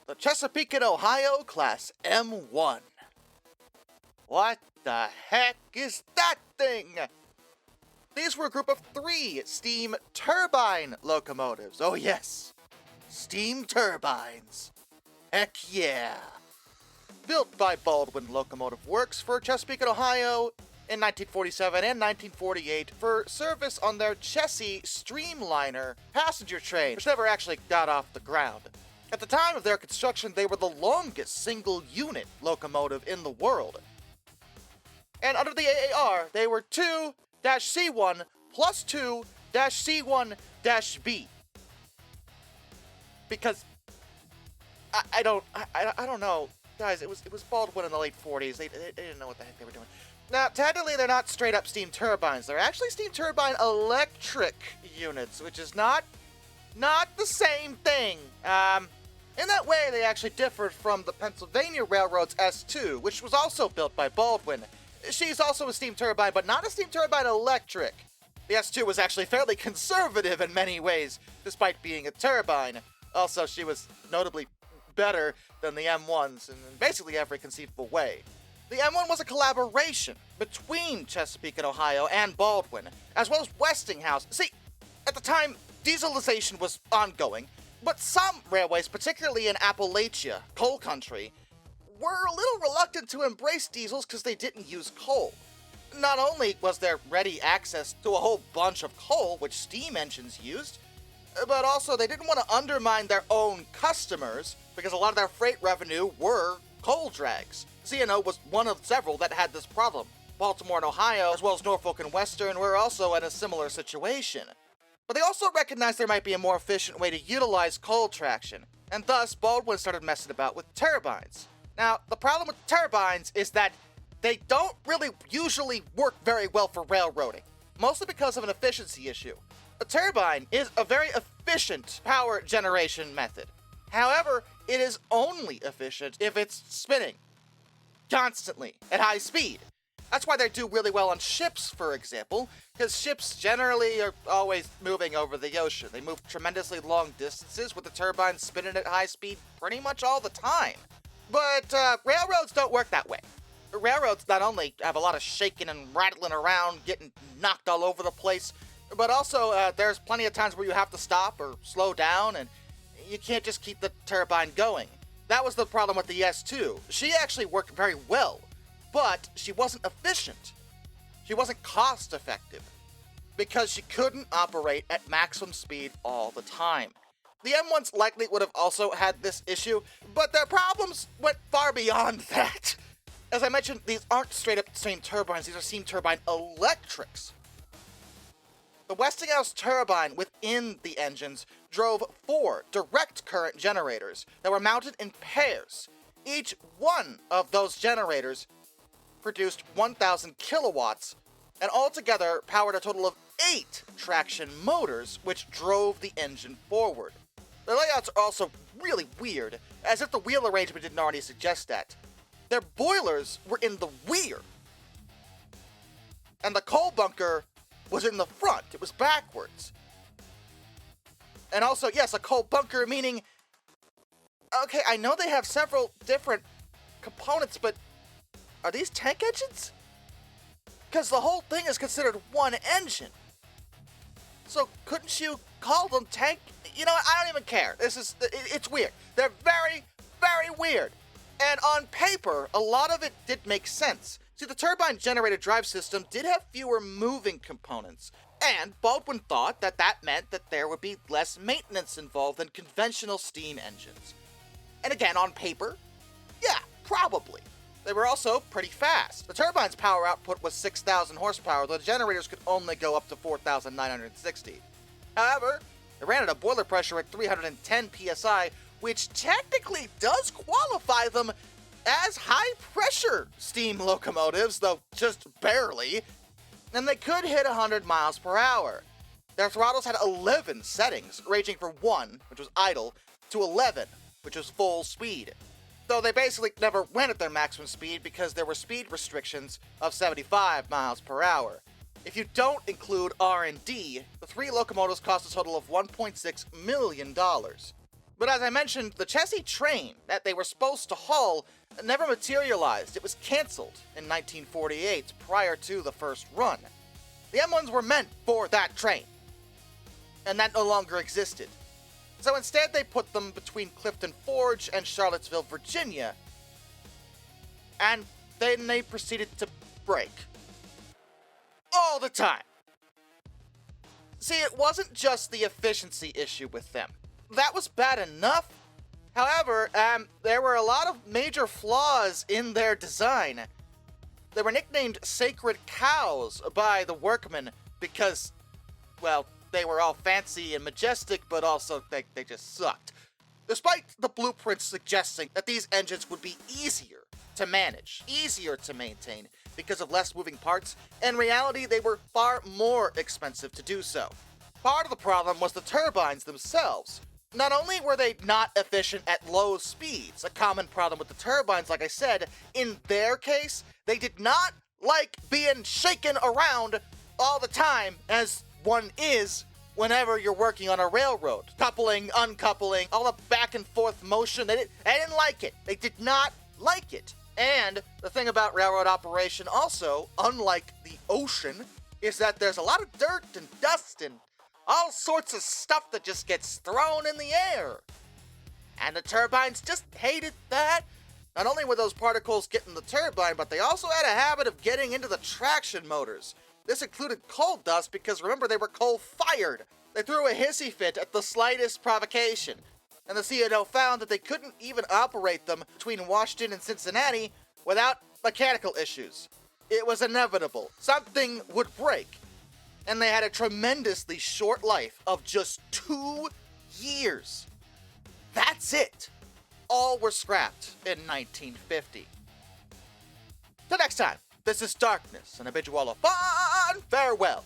the Chesapeake and Ohio Class M1. What the heck is that thing? These were a group of 3 steam turbine locomotives. Oh yes, steam turbines. Heck yeah. Built by Baldwin Locomotive Works for Chesapeake and Ohio in 1947 and 1948 for service on their Chessie Streamliner passenger train, which never actually got off the ground. At the time of their construction, they were the longest single-unit locomotive in the world. And under the AAR, they were 2-C1 plus 2-C1-B. Because I don't know. Guys, it was Baldwin in the late 40s. They didn't know what the heck they were doing. Now, technically, they're not straight-up steam turbines. They're actually steam turbine electric units, which is not the same thing. In that way, they actually differed from the Pennsylvania Railroad's S2, which was also built by Baldwin. She's also a steam turbine, but not a steam turbine electric. The S2 was actually fairly conservative in many ways, despite being a turbine. Also, she was notably better than the M1s in basically every conceivable way. The M1 was a collaboration between Chesapeake and Ohio and Baldwin, as well as Westinghouse. See, at the time, dieselization was ongoing, but some railways, particularly in Appalachia, coal country, were a little reluctant to embrace diesels because they didn't use coal. Not only was there ready access to a whole bunch of coal, which steam engines used, but also they didn't want to undermine their own customers because a lot of their freight revenue were coal drags. C&O was one of several that had this problem. Baltimore and Ohio, as well as Norfolk and Western, were also in a similar situation. But they also recognized there might be a more efficient way to utilize coal traction, and thus Baldwin started messing about with turbines. Now, the problem with turbines is that they don't really usually work very well for railroading, mostly because of an efficiency issue. A turbine is a very efficient power generation method. However, it is only efficient if it's spinning constantly at high speed. That's why they do really well on ships, for example, because ships generally are always moving over the ocean. They move tremendously long distances with the turbine spinning at high speed pretty much all the time. But railroads don't work that way. Railroads not only have a lot of shaking and rattling around, getting knocked all over the place, but also there's plenty of times where you have to stop or slow down, and you can't just keep the turbine going. That was the problem with the S2. She actually worked very well, but she wasn't efficient. She wasn't cost effective because she couldn't operate at maximum speed all the time. The M1s likely would have also had this issue, but their problems went far beyond that. As I mentioned, these aren't straight up steam turbines, these are steam turbine electrics. The Westinghouse turbine within the engines drove 4 direct current generators that were mounted in pairs. Each one of those generators produced 1,000 kilowatts and altogether powered a total of 8 traction motors which drove the engine forward. The layouts are also really weird, as if the wheel arrangement didn't already suggest that. Their boilers were in the rear, and the coal bunker was in the front. It was backwards. And also, yes, a coal bunker, meaning, okay, I know they have several different components, but are these tank engines? Because the whole thing is considered one engine. So couldn't you call them tank? You know what, I don't even care. It's weird. They're very, very weird. And on paper, a lot of it did make sense. See, the turbine generator drive system did have fewer moving components, and Baldwin thought that that meant that there would be less maintenance involved than conventional steam engines. And again, on paper, yeah, probably. They were also pretty fast. The turbine's power output was 6,000 horsepower, though the generators could only go up to 4,960. However, they ran at a boiler pressure at 310 psi, which technically does qualify them as high-pressure steam locomotives, though just barely, and they could hit 100 miles per hour. Their throttles had 11 settings, ranging from 1, which was idle, to 11, which was full speed. Though they basically never went at their maximum speed because there were speed restrictions of 75 miles per hour. If you don't include R&D, the 3 locomotives cost a total of $1.6 million. But as I mentioned, the chassis train that they were supposed to haul never materialized. It was canceled in 1948 prior to the first run. The M1s were meant for that train, and that no longer existed. So instead they put them between Clifton Forge and Charlottesville, Virginia, and then they proceeded to break. All the time. See, it wasn't just the efficiency issue with them. That was bad enough. However, there were a lot of major flaws in their design. They were nicknamed sacred cows by the workmen because, well, they were all fancy and majestic, but also they just sucked. Despite the blueprints suggesting that these engines would be easier to manage, easier to maintain, because of less moving parts, in reality they were far more expensive to do so. Part of the problem was the turbines themselves. Not only were they not efficient at low speeds, a common problem with the turbines, like I said, in their case, they did not like being shaken around all the time, as one is whenever you're working on a railroad. Coupling, uncoupling, all the back and forth motion, they didn't like it. They did not like it. And the thing about railroad operation also, unlike the ocean, is that there's a lot of dirt and dust and all sorts of stuff that just gets thrown in the air. And the turbines just hated that. Not only would those particles get in the turbine, but they also had a habit of getting into the traction motors. This included coal dust because, remember, they were coal-fired. They threw a hissy fit at the slightest provocation. And the CNO found that they couldn't even operate them between Washington and Cincinnati without mechanical issues. It was inevitable. Something would break. And they had a tremendously short life of just 2 years. That's it. All were scrapped in 1950. Till next time, this is Darkness, and I bid you all a fond farewell.